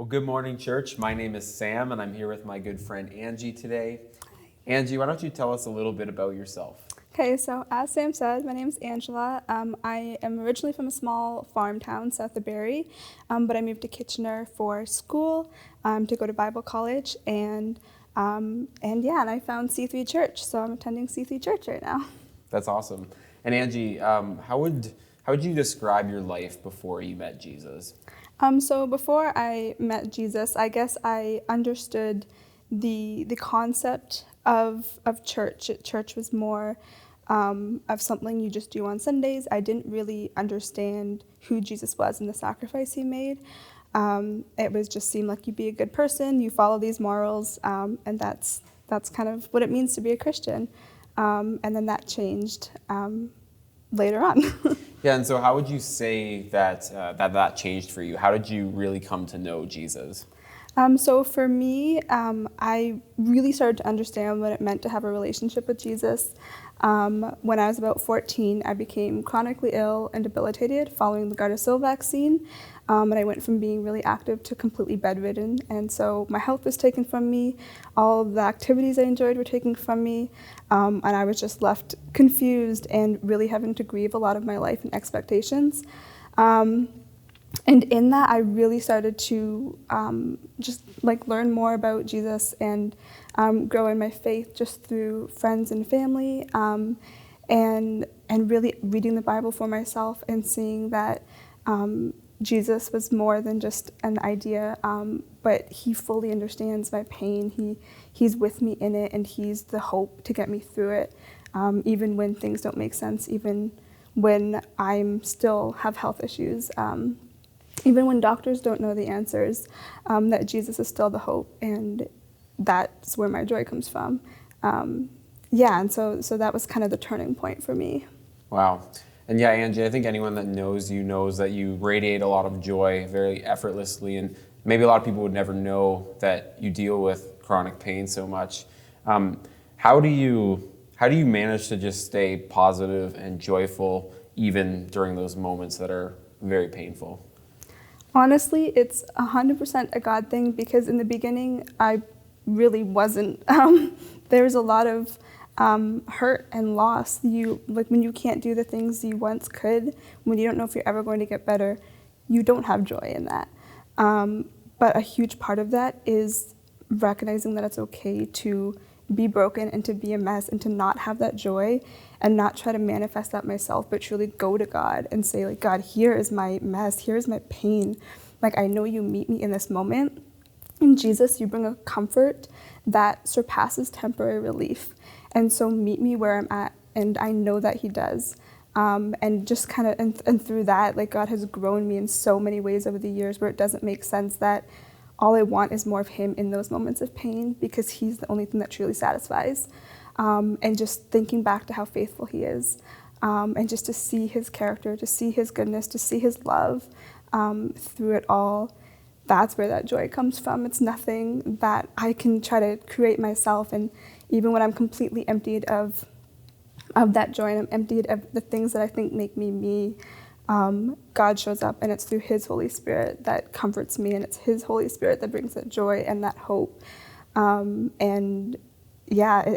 Well, good morning, church. My name is Sam, and I'm here with my good friend Angie today. Angie, why don't you tell us a little bit about yourself? Okay, so as Sam said, my name is Angela. I am originally from a small farm town south of Barrie, but I moved to Kitchener for school, to go to Bible college, and I found C3 Church, so I'm attending C3 Church right now. That's awesome. And Angie, how would you describe your life before you met Jesus? So before I met Jesus, I guess I understood the concept of church. Church was more of something you just do on Sundays. I didn't really understand who Jesus was and the sacrifice he made. It was just seemed like you be a good person, you follow these morals, and that's kind of what it means to be a Christian. And then that changed later on. Yeah, and so how would you say that changed for you? How did you really come to know Jesus? So for me, I really started to understand what it meant to have a relationship with Jesus. When I was about 14, I became chronically ill and debilitated following the Gardasil vaccine. And I went from being really active to completely bedridden. And so my health was taken from me. All of the activities I enjoyed were taken from me. And I was just left confused and really having to grieve a lot of my life and expectations. And in that, I really started to just learn more about Jesus and grow in my faith just through friends and family, and really reading the Bible for myself and seeing that Jesus was more than just an idea, but he fully understands my pain. He's with me in it, and he's the hope to get me through it, even when things don't make sense, even when I'm still have health issues. Even when doctors don't know the answers, that Jesus is still the hope, and that's where my joy comes from. And so that was kind of the turning point for me. Wow. And yeah, Angie, I think anyone that knows you knows that you radiate a lot of joy very effortlessly, and maybe a lot of people would never know that you deal with chronic pain so much. How do you manage to just stay positive and joyful even during those moments that are very painful? Honestly, it's 100% a God thing, because in the beginning, I really wasn't. There was a lot of hurt and loss. When you can't do the things you once could, when you don't know if you're ever going to get better, you don't have joy in that. But a huge part of that is recognizing that it's okay to be broken and to be a mess and to not have that joy and not try to manifest that myself, but truly go to God and say, like, God, here is my mess, here is my pain. Like, I know you meet me in this moment. In Jesus, you bring a comfort that surpasses temporary relief. And so meet me where I'm at, and I know that he does. And just kind of, and through that, like, God has grown me in so many ways over the years where it doesn't make sense that all I want is more of him in those moments of pain, because he's the only thing that truly satisfies. And just thinking back to how faithful he is, and just to see his character, to see his goodness, to see his love through it all, that's where that joy comes from. It's nothing that I can try to create myself. And even when I'm completely emptied of that joy, and I'm emptied of the things that I think make me, God shows up, and it's through his Holy Spirit that comforts me, and it's his Holy Spirit that brings that joy and that hope.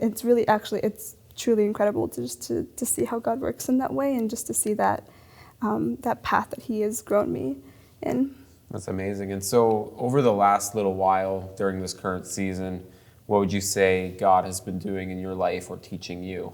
It's really, it's truly incredible to see how God works in that way, and just to see that path that he has grown me in. That's amazing. And so over the last little while during this current season, what would you say God has been doing in your life or teaching you?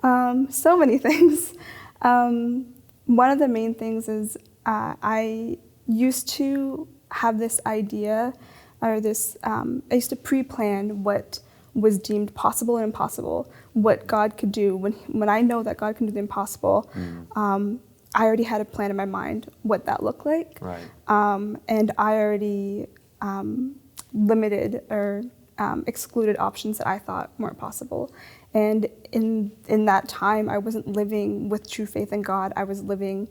So many things. One of the main things is I used to have this idea, or this, I used to pre-plan what was deemed possible and impossible, what God could do. When I know that God can do the impossible, I already had a plan in my mind what that looked like. Right. And I already limited or excluded options that I thought weren't possible. And in that time, I wasn't living with true faith in God. I was living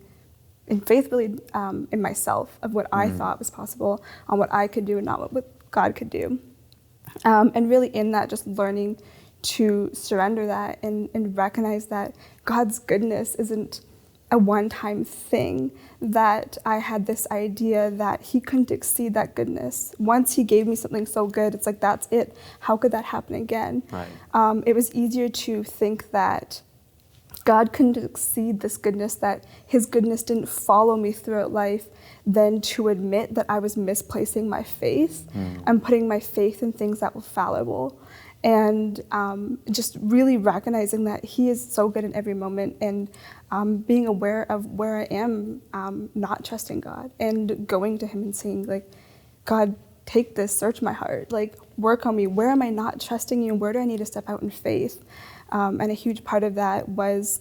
in faith really in myself, of what I thought was possible, on what I could do and not what God could do. And really in that, just learning to surrender that and recognize that God's goodness isn't a one-time thing, that I had this idea that he couldn't exceed that goodness. Once he gave me something so good, it's like, that's it. How could that happen again? Right. It was easier to think that God couldn't exceed this goodness, that his goodness didn't follow me throughout life, than to admit that I was misplacing my faith and putting my faith in things that were fallible. And just really recognizing that he is so good in every moment, and being aware of where I am not trusting God, and going to him and saying, like, God, take this, search my heart, like, work on me. Where am I not trusting you? Where do I need to step out in faith? And a huge part of that was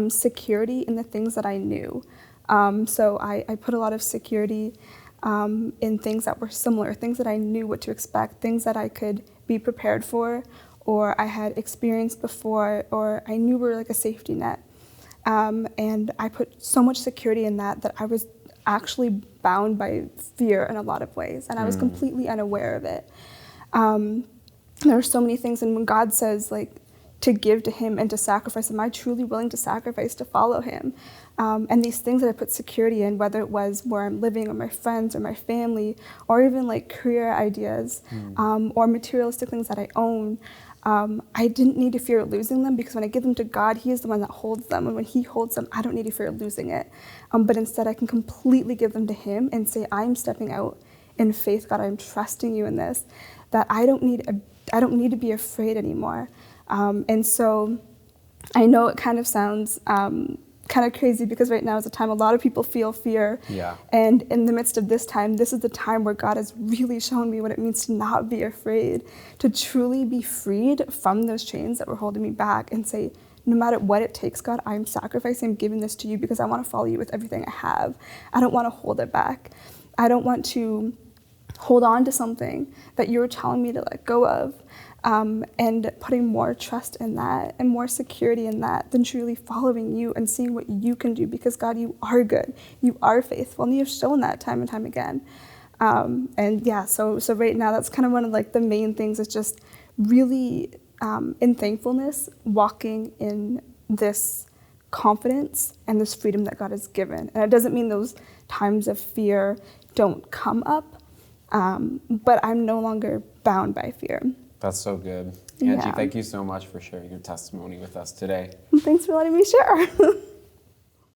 security in the things that I knew. So I put a lot of security in things that were similar, things that I knew what to expect, things that I could be prepared for, or I had experienced before, or I knew were like a safety net. And I put so much security in that I was actually bound by fear in a lot of ways, and I was completely unaware of it. There are so many things, and when God says, like, to give to him and to sacrifice, am I truly willing to sacrifice to follow him? And these things that I put security in, whether it was where I'm living, or my friends, or my family, or even like career ideas, or materialistic things that I own, I didn't need to fear losing them, because when I give them to God, he is the one that holds them. And when he holds them, I don't need to fear losing it. But instead, I can completely give them to him and say, I'm stepping out in faith, God, I'm trusting you in this, that I don't need to be afraid anymore. And so I know it kind of sounds kind of crazy, because right now is a time a lot of people feel fear. Yeah. And in the midst of this time, this is the time where God has really shown me what it means to not be afraid, to truly be freed from those chains that were holding me back, and say, no matter what it takes, God, I'm sacrificing, I'm giving this to you because I want to follow you with everything I have. I don't want to hold it back. I don't want to hold on to something that you're telling me to let go of. And putting more trust in that and more security in that than truly following you and seeing what you can do, because God, you are good, you are faithful, and you've shown that time and time again. And yeah, so right now that's kind of one of like the main things, is just really in thankfulness, walking in this confidence and this freedom that God has given. And it doesn't mean those times of fear don't come up, but I'm no longer bound by fear. That's so good. Angie, Yeah. thank you so much for sharing your testimony with us today. Thanks for letting me share.